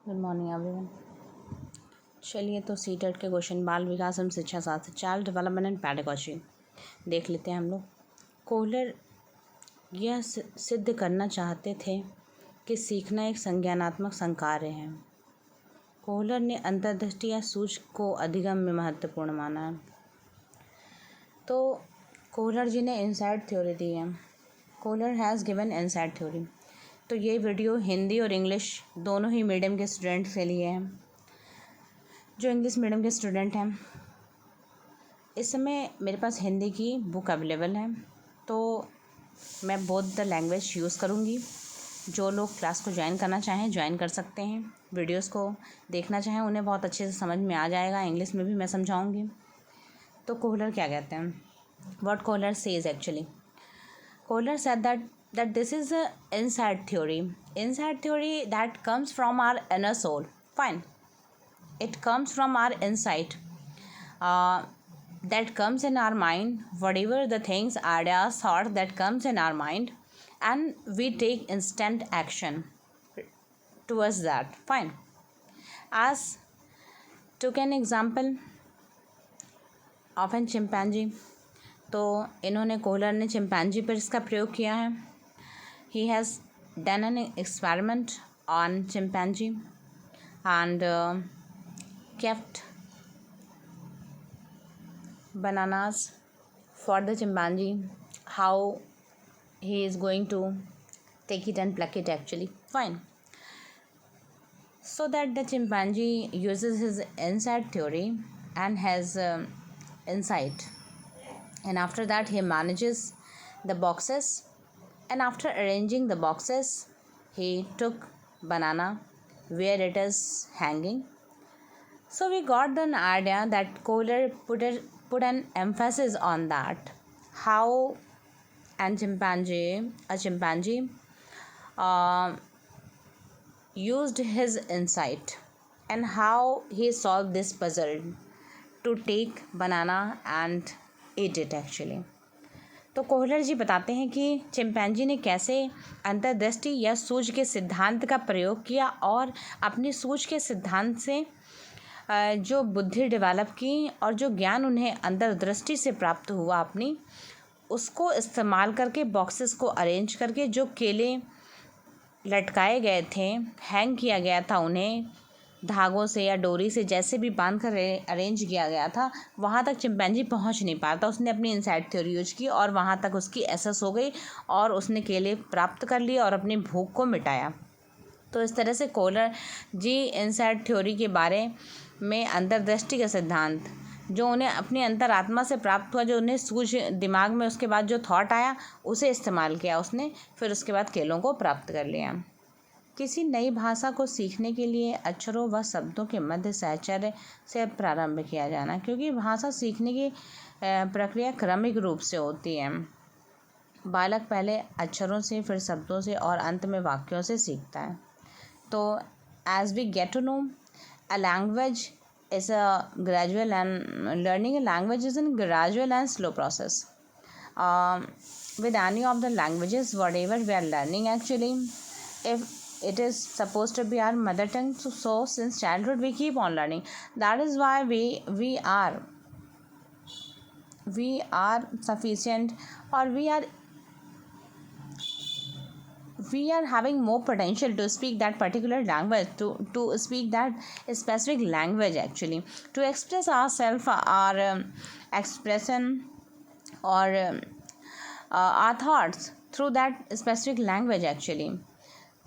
Good morning everyone. चलिए तो CTET के क्वेश्चन बाल विकास एवं शिक्षा शास्त्र, चाइल्ड डेवलपमेंट एंड पैडागोजी देख लेते हैं हम लोग। कोहलर यह सिद्ध करना चाहते थे कि सीखना एक संज्ञानात्मक संकार्य है। कोहलर ने अंतर्दृष्टि या सूझ को अधिगम में महत्वपूर्ण माना है। तो कोहलर जी ने इनसाइट थ्योरी दी है। Kohler has given insight theory. तो ये वीडियो हिंदी और इंग्लिश दोनों ही मीडियम के स्टूडेंट के लिए हैं। जो इंग्लिश मीडियम के स्टूडेंट हैं, इस समय मेरे पास हिंदी की बुक अवेलेबल है, तो मैं बोथ द लैंग्वेज यूज़ करूँगी। जो लोग क्लास को ज्वाइन करना चाहें ज्वाइन कर सकते हैं। वीडियोस को देखना चाहें उन्हें बहुत अच्छे से समझ में आ जाएगा। इंग्लिश में भी मैं समझाऊँगी। तो कोहलर क्या कहते हैं? What Kohler says actually? Kohler said that this is a insight theory. Insight theory that comes from our inner soul. Fine. It comes from our insight. That comes in our mind. Whatever the things, ideas, thoughts that comes in our mind, and we take instant action towards that. Fine. As took an example of a chimpanzee. तो इन्होंने Kohler ने chimpanzee पर इसका प्रयोग किया है। He has done an experiment on chimpanzee and kept bananas for the chimpanzee, how he is going to take it and pluck it actually. Fine. So that the chimpanzee uses his insight theory and has insight. And after that he manages the boxes, and after arranging the boxes he took banana where it is hanging. So we got an idea that Kohler put an emphasis on that, how a chimpanzee used his insight and how he solved this puzzle to take banana and eat it actually. तो Kohler जी बताते हैं कि chimpanzee ने कैसे अंतर्दृष्टि या सूझ के सिद्धांत का प्रयोग किया और अपनी सूझ के सिद्धांत से जो बुद्धि डेवलप की और जो ज्ञान उन्हें अंतर्दृष्टि से प्राप्त हुआ अपनी, उसको इस्तेमाल करके बॉक्सेस को अरेंज करके जो केले लटकाए गए थे, हैंग किया गया था, उन्हें धागों से या डोरी से जैसे भी बांध कर अरेंज किया गया था, वहाँ तक चिंपैंजी पहुँच नहीं पाता। उसने अपनी इनसाइट थ्योरी यूज की और वहाँ तक उसकी एक्सेस हो गई और उसने केले प्राप्त कर लिए और अपनी भूख को मिटाया। तो इस तरह से कोहलर जी इनसाइट थ्योरी के बारे में अंतर्दृष्टि का सिद्धांत जो उन्हें अपनी अंतरात्मा से प्राप्त हुआ, जो उन्हें सूझ दिमाग में उसके बाद जो थॉट आया उसे इस्तेमाल किया उसने, फिर उसके बाद केलों को प्राप्त कर लिया। किसी नई भाषा को सीखने के लिए अक्षरों व शब्दों के मध्य साहचर्य से प्रारंभ किया जाना, क्योंकि भाषा सीखने की प्रक्रिया क्रमिक रूप से होती है। बालक पहले अक्षरों से, फिर शब्दों से और अंत में वाक्यों से सीखता है। तो as we get to know a language is a gradual and learning a language is an gradual and slow process with any of the languages whatever we are learning actually, if it is supposed to be our mother tongue, so since childhood we keep on learning. That is why we are sufficient, or we are having more potential to speak that particular language, to speak that specific language actually, to express ourselves, our expression or our thoughts through that specific language actually.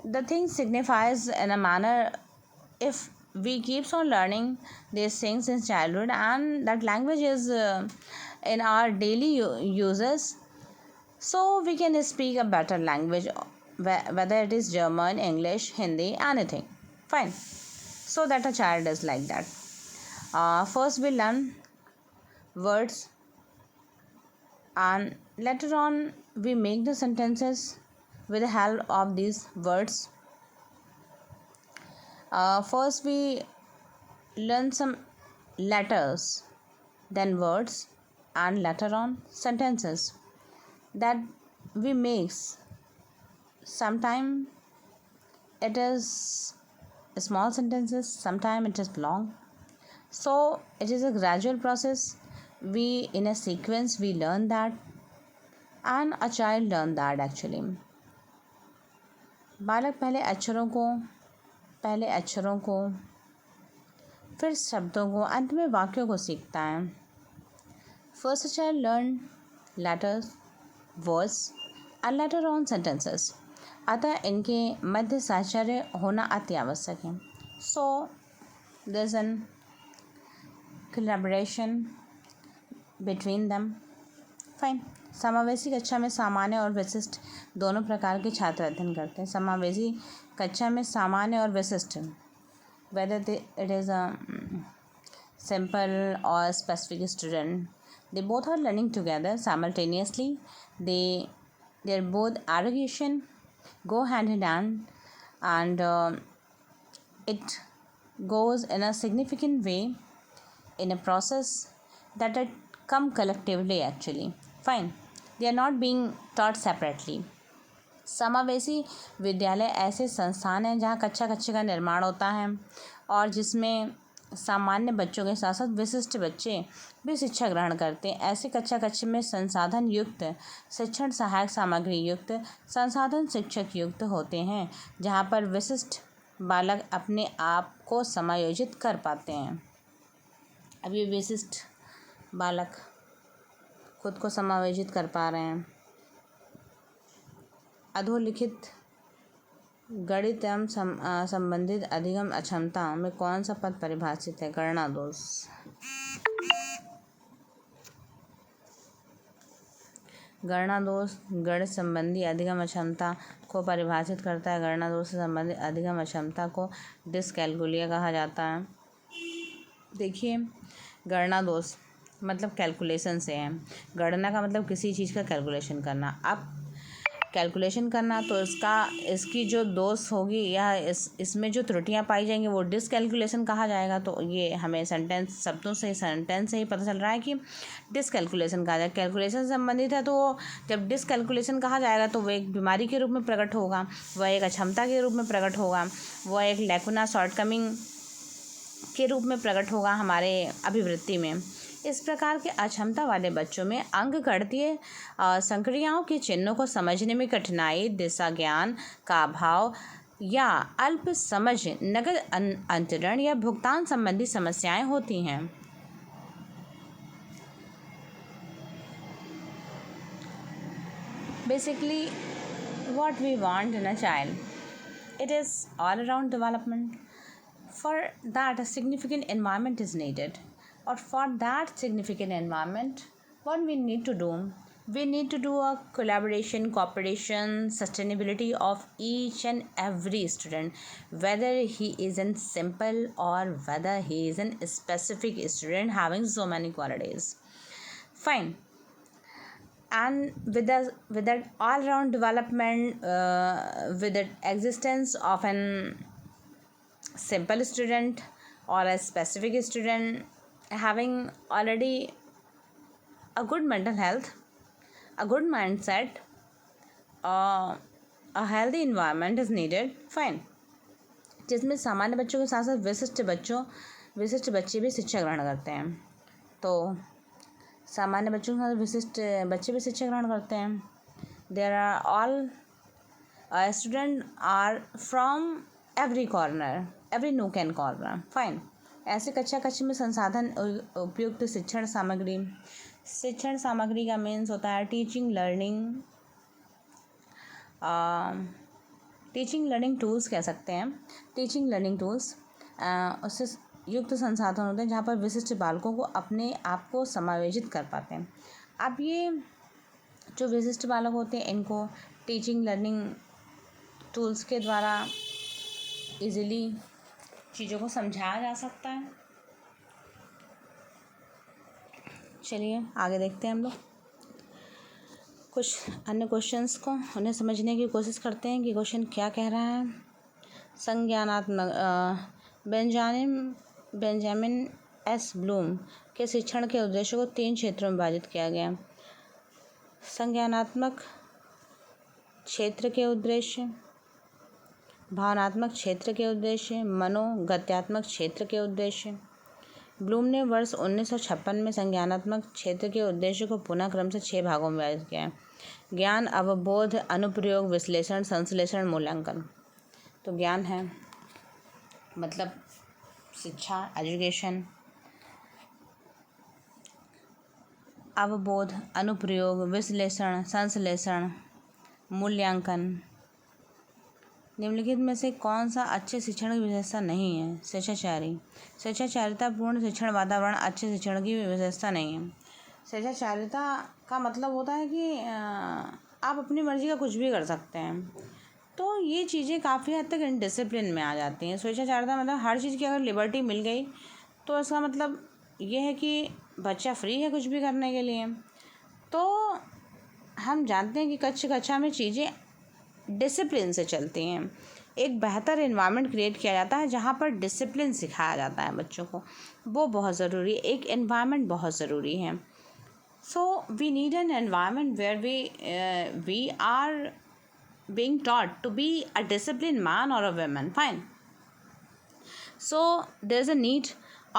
The thing signifies in a manner, if we keeps on learning these things in childhood and that language is in our daily uses, so we can speak a better language, whether it is German, English, Hindi, anything. Fine. So that a child is like that. First we learn words and later on we make the sentences with the help of these words. First we learn some letters, then words, and later on sentences that we make. Sometimes it is small sentences, sometimes it is long. So it is a gradual process. We in a sequence we learn that, and a child learn that actually. बालक पहले अक्षरों को फिर शब्दों को, अंत में वाक्यों को सीखता है. First a child learn letters, words and later on sentences. अतः इनके मध्य साहचर्य होना अति आवश्यक है. So there is an collaboration between them. Fine. समावेशी कक्षा में सामान्य और विशिष्ट दोनों प्रकार के छात्र अध्ययन करते हैं. समावेशी कक्षा में सामान्य और विशिष्ट, whether it is a simple or specific student, they both are learning together simultaneously. Their both education go hand in hand, and it goes in a significant way in a process that it come collectively actually. Fine. They are not being taught separately. समावेशी विद्यालय ऐसे संस्थान हैं जहाँ कक्षा का निर्माण होता है और जिसमें सामान्य बच्चों के साथ साथ विशिष्ट बच्चे भी शिक्षा ग्रहण करते हैं. ऐसे कक्षा में संसाधन युक्त, शिक्षण सहायक सामग्री युक्त, संसाधन शिक्षक युक्त होते हैं, जहाँ पर विशिष्ट बालक अपने आप को समायोजित कर पाते हैं. अब ये विशिष्ट बालक खुद को समायोजित कर पा रहे हैं. अधोलिखित गणित एवं संबंधित अधिगम अक्षमता में कौन सा पद परिभाषित है? गणना दोष. गणना दोष गणित संबंधी अधिगम अक्षमता को परिभाषित करता है. गणना दोष से संबंधित अधिगम अक्षमता को डिसकैलकुलिया कहा जाता है. देखिए, गणना दोष मतलब कैलकुलेशन से है. गणना का मतलब किसी चीज़ का कैलकुलेशन करना. अब कैलकुलेशन करना तो इसकी जो दोष होगी या इसमें जो त्रुटियां पाई जाएंगी वो डिसकैलकुलेशन कहा जाएगा. तो ये हमें सेंटेंस से ही पता चल रहा है कि डिसकैलकुलेशन कहा जाएगा. कैलकुलेशन से संबंधित है, तो जब डिसकैलकुलेशन कहा जाएगा तो वह एक बीमारी के रूप में प्रकट होगा, वह एक अक्षमता के रूप में प्रकट होगा, वह एक लैकुना शॉर्टकमिंग के रूप में प्रकट होगा हमारे अभिवृत्ति में. इस प्रकार के अक्षमता वाले बच्चों में अंकगणितीय संक्रियाओं के चिन्हों को समझने में कठिनाई, दिशा ज्ञान का अभाव या अल्प समझ, नकद अंतरण या भुगतान संबंधी समस्याएं होती हैं. Basically, what we want in a child, it is all around development. For that, a significant environment is needed. Or for that significant environment, what we need to do? We need to do a collaboration, cooperation, sustainability of each and every student, whether he is in simple or whether he is in specific student having so many qualities. Fine. And with that all-round development, with the existence of an simple student or a specific student having already a good mental health, a good mindset, a healthy environment is needed. Fine. जिसमें सामान्य बच्चों के साथ साथ विशिष्ट बच्चे भी शिक्षा ग्रहण करते हैं. तो सामान्य बच्चों के साथ विशिष्ट बच्चे भी शिक्षा ग्रहण करते हैं. There are all students are from every corner, every nook and corner. Fine. ऐसे कक्षा में संसाधन उपयुक्त शिक्षण सामग्री का मीन्स होता है टीचिंग लर्निंग टूल्स कह सकते हैं. टीचिंग लर्निंग टूल्स उससे युक्त संसाधन होते हैं जहाँ पर विशिष्ट बालकों को अपने आप को समायोजित कर पाते हैं. अब ये जो विशिष्ट बालक होते हैं इनको टीचिंग लर्निंग टूल्स के द्वारा इजीली चीज़ों को समझाया जा सकता है. चलिए आगे देखते हैं हम लोग कुछ अन्य क्वेश्चंस को, उन्हें समझने की कोशिश करते हैं कि क्वेश्चन क्या कह रहा है. संज्ञानात्मक बेंजामिन एस ब्लूम के शिक्षण के उद्देश्य को 3 क्षेत्रों में विभाजित किया गया. संज्ञानात्मक क्षेत्र के उद्देश्य, भावनात्मक क्षेत्र के उद्देश्य, मनोगत्यात्मक क्षेत्र के उद्देश्य। ब्लूम ने वर्ष 1956 में संज्ञानात्मक क्षेत्र के उद्देश्य को पुनः क्रम से 6 भागों में विभाजित किया है। ज्ञान, अवबोध, अनुप्रयोग, विश्लेषण, संश्लेषण, मूल्यांकन। तो ज्ञान है मतलब शिक्षा, एजुकेशन, अवबोध, अनुप्रयोग, विश्लेषण, संश्लेषण, मूल्यांकन। निम्नलिखित में से कौन सा अच्छे शिक्षण की विशेषता नहीं है? स्वेच्छाचारी। स्वेच्छाचारितापूर्ण शिक्षण वातावरण अच्छे शिक्षण की विशेषता नहीं है। स्वेच्छाचारिता का मतलब होता है कि आप अपनी मर्जी का कुछ भी कर सकते हैं, तो ये चीज़ें काफ़ी हद तक इनडिसिप्लिन में आ जाती हैं। स्वेच्छाचारिता मतलब हर चीज़ की अगर लिबर्टी मिल गई तो इसका मतलब ये है कि बच्चा फ्री है कुछ भी करने के लिए। तो हम जानते हैं कि कक्षा में चीज़ें डिसिप्लिन से चलती हैं। एक बेहतर एनवायरनमेंट क्रिएट किया जाता है जहाँ पर डिसिप्लिन सिखाया जाता है बच्चों को, वो बहुत ज़रूरी है। एक एनवायरनमेंट बहुत ज़रूरी है। So we need an environment where we are being taught to be a disciplined man or a woman. Fine. So there's a need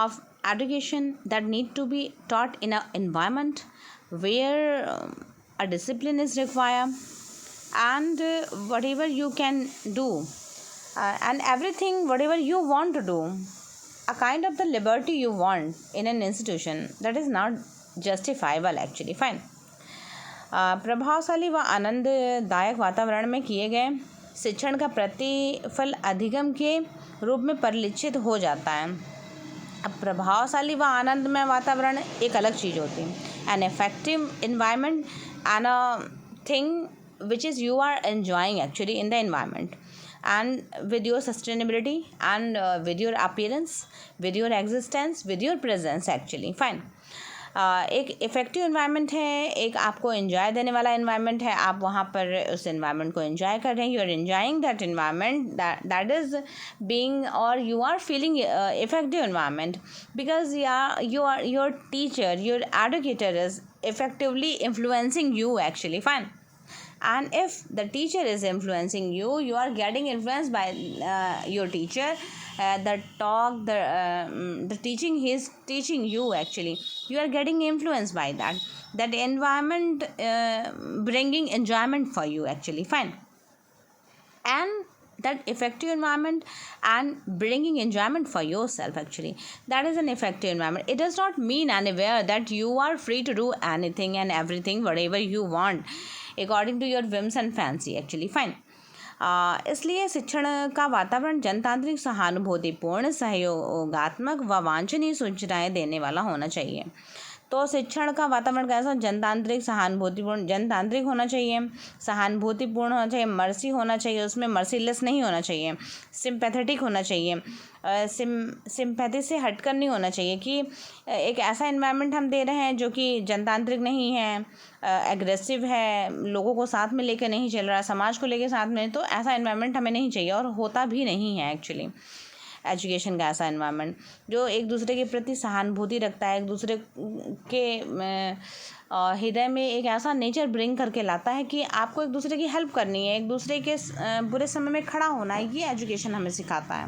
of education that need to be taught in an environment where a discipline is required, and whatever you can do and everything whatever you want to do, a kind of the liberty you want in an institution, that is not justifiable actually. Fine. प्रभावशाली व आनंददायक वातावरण में किए गए शिक्षण का प्रतिफल अधिगम के रूप में परिलक्षित हो जाता है। अब प्रभावशाली व आनंदमय वातावरण एक अलग चीज़ होती है। An effective environment and a thing which is you are enjoying actually in the environment and with your sustainability and with your appearance, with your existence, with your presence actually. Fine. एक effective environment है, एक आपको enjoy देने वाला environment है। आप वहाँ पर उस इन्वायरमेंट को एंजॉय कर रहे हैं, you are enjoying that environment, that is being और you are feeling effective environment because your teacher, your educator is effectively influencing you actually. Fine. And if the teacher is influencing you, you are getting influenced by your teacher. The talk, the teaching he is teaching you actually, you are getting influenced by that environment bringing enjoyment for you actually. Fine. And that effective environment and bringing enjoyment for yourself actually, that is an effective environment. It does not mean anywhere that you are free to do anything and everything whatever you want according to your whims and fancy actually. Fine. इसलिए शिक्षण का वातावरण जनतांत्रिक, सहानुभूतिपूर्ण, सहयोगात्मक व वांछनीय सूचनाएं देने वाला होना चाहिए। तो शिक्षण का वातावरण कैसा? जनतांत्रिक, सहानुभूतिपूर्ण, जनतांत्रिक होना चाहिए, सहानुभूतिपूर्ण होना चाहिए, मर्सी होना चाहिए, उसमें मर्सीलेस नहीं होना चाहिए, सिंपैथेटिक होना चाहिए, सिंपैथी से हटकर नहीं होना चाहिए कि एक ऐसा एनवायरनमेंट हम दे रहे हैं जो कि जनतांत्रिक नहीं है, एग्रेसिव है, लोगों को साथ में लेकर नहीं चल रहा, समाज को लेकर साथ में, तो ऐसा एनवायरनमेंट हमें नहीं चाहिए और होता भी नहीं है एक्चुअली। एजुकेशन का ऐसा एनवायरनमेंट जो एक दूसरे के प्रति सहानुभूति रखता है, एक दूसरे के हृदय में एक ऐसा नेचर ब्रिंग करके लाता है कि आपको एक दूसरे की हेल्प करनी है, एक दूसरे के बुरे समय में खड़ा होना है, ये एजुकेशन हमें सिखाता है।